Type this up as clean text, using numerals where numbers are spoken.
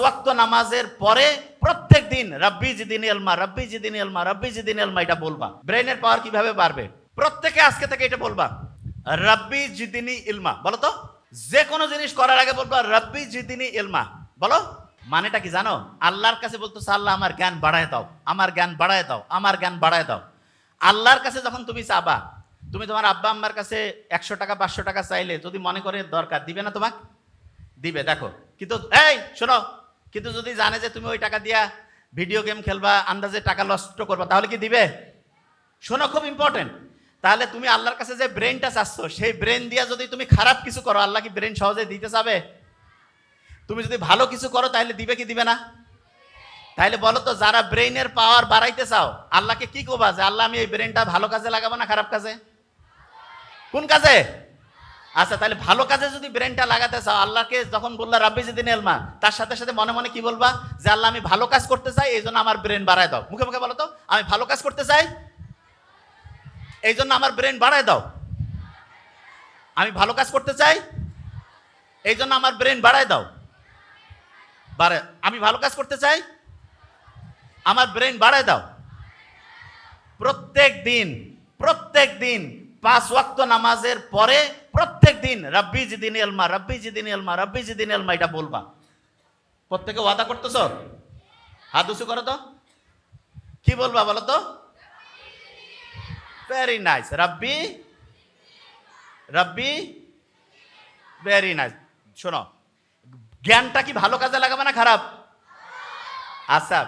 ওয়াক্ত নামাজের পরে প্রত্যেক দিন রব্বি জিদিনি ইলমা, রব্বি জিদিনি ইলমা, রব্বি জিদিনি ইলমা এটা বলবা। ব্রেনের পাওয়ার কিভাবে বাড়বে? প্রত্যেকে আজকে থেকে এটা বলবা, রব্বি জিদিনি ইলমা। বলো তো, যে কোনো জিনিস করার আগে বলবা রব্বি জিদিনি ইলমা। বলো, মানেটা কি জানো? আল্লাহর কাছে বলতেছো আল্লাহ আমার জ্ঞান বাড়ায় দাও, আমার জ্ঞান বাড়ায় দাও, আমার জ্ঞান বাড়ায় দাও। আল্লাহর কাছে যখন তুমি চাবা, তুমি তোমার আব্বা আম্মার কাছে 100 টাকা 500 টাকা চাইলে যদি মনে করে দরকার, দিবে না তোমাকে? দিবে। দেখো, কিন্তু এই শোনো, কিন্তু যদি জানে যে তুমি ওই টাকা দিয়া ভিডিও গেম খেলবা, আন্দাজে টাকা নষ্ট করবা, তাহলে কি দিবে? শোনো, খুব ইম্পর্টেন্ট। তাহলে তুমি আল্লাহর কাছে যে ব্রেনটা চাচ্ছ, সেই ব্রেন দিয়া যদি তুমি খারাপ কিছু করো, আল্লাহ কি ব্রেন সহজে দিতে চাবে? তুমি যদি ভালো কিছু করো তাহলে দিবে কি দিবে না? তাহলে বলো তো, যারা ব্রেইনের পাওয়ার বাড়াইতে চাও, আল্লাহকে কি করবা যে আল্লাহ আমি এই ব্রেনটা ভালো কাজে লাগাবো না খারাপ কাজে? কোন কাজে? আচ্ছা, তাহলে ভালো কাজে যদি ব্রেনটা লাগাতে চাও, আল্লাহকে যখন বললা রাব্বি জিদিনি ইলমা, তার সাথে সাথে মনে মনে কি বলবা? যে আল্লাহ আমি ভালো কাজ করতে চাই, এই জন্য আমার ব্রেন বাড়ায় দাও। মুখে মুখে বলো তো, আমি ভালো কাজ করতে চাই, এই জন্য আমার ব্রেন বাড়ায় দাও। আমি ভালো কাজ করতে চাই, এই জন্য আমার ব্রেন বাড়ায় দাও। আমি ভালো কাজ করতে চাই, আমার ব্রেন বাড়ায় দাও। প্রত্যেক দিন 5 ওয়াক্ত নামাজের পরে প্রত্যেক দিন রব্বি জিদিনি ইলমা, রব্বি জিদিনি ইলমা, রব্বি জিদিনি ইলমা এটা বলবা। প্রত্যেকে ওয়াদা করতেছো? হাত উঁচু করো তো, কি বলবা বলো তো? ভেরি নাইস, রব্বি রব্বি, ভেরি নাইস। শোনো, জ্ঞানটা কি ভালো কাজে লাগাবে না খারাপ? আচ্ছা,